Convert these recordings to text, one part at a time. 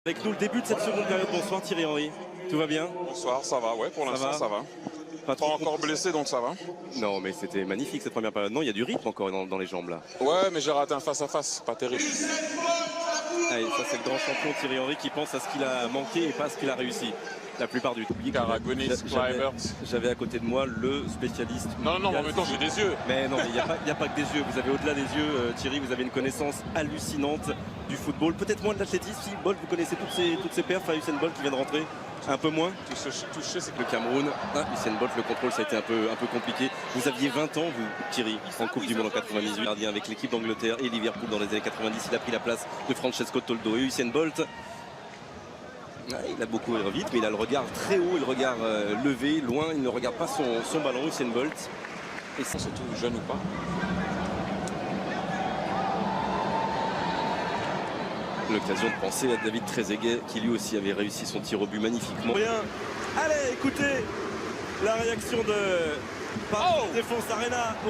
Avec nous le début de cette seconde période. Bonsoir Thierry Henry, tout va bien? Bonsoir, ça va, ouais, pour l'instant ça va. Pas encore blessé donc ça va. Non mais c'était magnifique cette première période. Non, il y a du rythme encore dans les jambes là. Ouais, mais j'ai raté un face-à-face, pas terrible. Allez, ça c'est le grand champion Thierry Henry qui pense à ce qu'il a manqué et pas à ce qu'il a réussi. La plupart du temps. Karagonis, Kluivert. J'avais à côté de moi le spécialiste. Non, non, mais en même temps j'ai des yeux. Mais non, mais il n'y a pas que des yeux. Vous avez au-delà des yeux, Thierry, vous avez une connaissance hallucinante du football. Peut-être moins de l'athlétisme. Si, Bolt, vous connaissez toutes ces perfs à Usain Bolt qui vient de rentrer. Un peu moins. Touché, c'est le Cameroun. Usain Bolt, le contrôle, ça a été un peu compliqué. Vous aviez 20 ans, vous, Thierry, en Coupe du Monde en 98, gardien avec l'équipe d'Angleterre et Liverpool dans les années 90. Il a pris la place de Francesco Toldo. Et Usain Bolt, il a beaucoup vite, mais il a le regard très haut, le regard levé, loin. Il ne regarde pas son ballon, Usain Bolt. Et c'est tout jeune ou pas. L'occasion de penser à David Trezeguet qui lui aussi avait réussi son tir au but magnifiquement. Bien. Allez, écoutez la réaction de Défense Arena. Oh,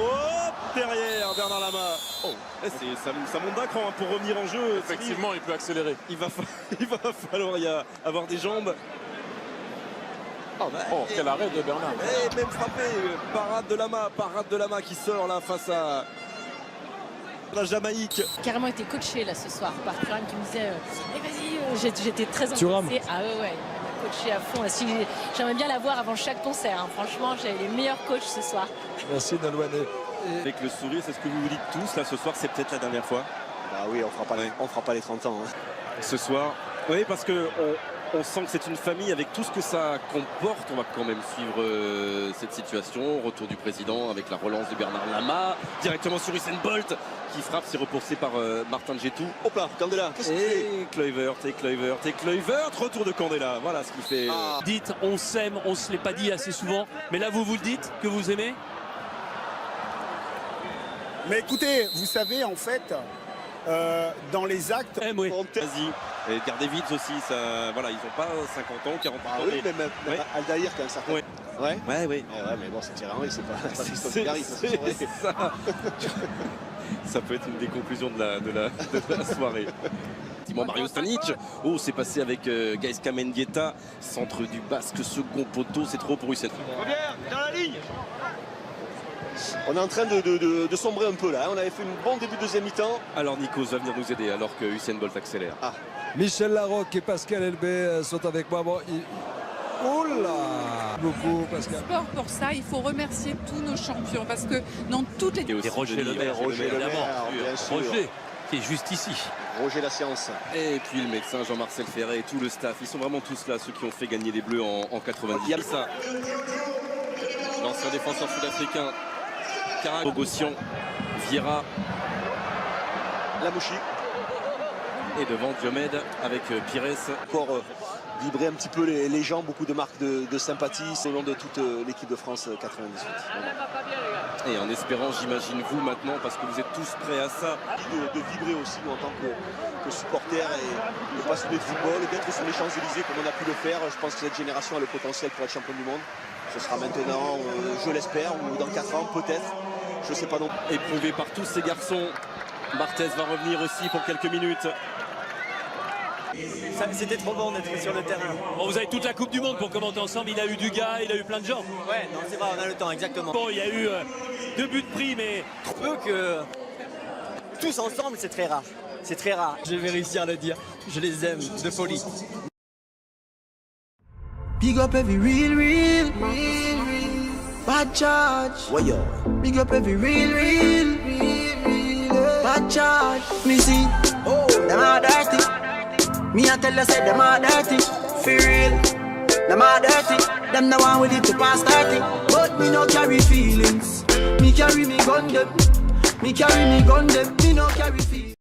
derrière Bernard Lama. Oh, ça monte d'un cran pour revenir en jeu. Effectivement, il peut accélérer. Il va falloir avoir des jambes. Oh, quel arrêt de Bernard. Et même frappé, parade de Lama qui sort là face à la Jamaïque. Carrément été coaché là ce soir par Thuram qui me disait vas-y, j'étais très intéressé. Ah ouais, il m'a coaché à fond. J'aimerais bien la voir avant chaque concert, hein. Franchement, j'avais les meilleurs coachs ce soir. Merci Nolwenn. Avec le sourire, c'est ce que vous vous dites tous là ce soir, c'est peut-être la dernière fois. Bah oui, on fera pas les 30 ans. Hein. Ce soir, oui, parce que on sent que c'est une famille avec tout ce que ça comporte. On va quand même suivre cette situation. Retour du président avec la relance de Bernard Lama. Directement sur Usain Bolt qui frappe, c'est repoussé par Martin Djetou. Hop là, Candela. Et Kluivert. Retour de Candela. Voilà ce qu'il fait. Dites, on s'aime, on se l'est pas dit assez souvent. Mais là, vous le dites que vous aimez? Mais écoutez, vous savez, en fait, dans les actes... Oui. Vas-y. Et gardez vite aussi, ça, voilà, ils n'ont pas 50 ans, 40 ans. Ah oui, mais même Aldaïr qui a un certain... Ouais. Ouais. Ouais. Ouais, mais bon, c'est Thierry Henry, c'est pas Christophe Gary. Ça peut être une des conclusions de la soirée. Dis-moi Mario Stanic. Oh, c'est passé avec Gaizka Mendieta. Centre du Basque, second poteau, c'est trop pour Usain. Reviens, dans la ligne. On est en train de sombrer un peu là. On avait fait un bon début de deuxième mi-temps. Alors Nikos va venir nous aider alors que Usain Bolt accélère. Michel Larocque et Pascal Elbé sont avec moi. Bon, Oula, beaucoup Pascal. Sport pour ça, il faut remercier tous nos champions parce que dans toutes les... Et Roger Lemaire, évidemment. Roger, qui est juste ici. Roger la science. Et puis le médecin Jean-Marcel Ferret et tout le staff. Ils sont vraiment tous là, ceux qui ont fait gagner les Bleus en 90. Il y a ça. L'ancien défenseur sud-africain. Bogossian, Vieira, Lamouchi. Et devant Diomède avec Pires. Encore vibrer un petit peu les gens, beaucoup de marques de sympathie au long de toute l'équipe de France 98. Et en espérant, j'imagine vous maintenant, parce que vous êtes tous prêts à ça. De vibrer aussi nous, en tant que supporters et de passionner de football, d'être sur les Champs-Élysées comme on a pu le faire. Je pense que cette génération a le potentiel pour être champion du monde. Ce sera maintenant, je l'espère, ou dans 4 ans peut-être. Je ne sais pas non. Éprouvé par tous ces garçons, Barthez va revenir aussi pour quelques minutes. C'était trop bon d'être sur le terrain. Bon, vous avez toute la Coupe du Monde pour commenter ensemble. Il a eu du gars, il a eu plein de gens. Ouais, non, c'est vrai, on a le temps, exactement. Bon, il y a eu 2 buts pris, mais... Peu que tous ensemble, c'est très rare. C'est très rare. Je vais réussir à le dire. Je les aime de folie. Big up every real bad charge. Voyons. Big up every real bad charge. Me see, them are dirty. Me I tell you say them are dirty. For real, them are dirty. Them the one with it to pass 30. But me no carry feelings. Me carry me gun them. Me carry me gun them. Me no carry feelings.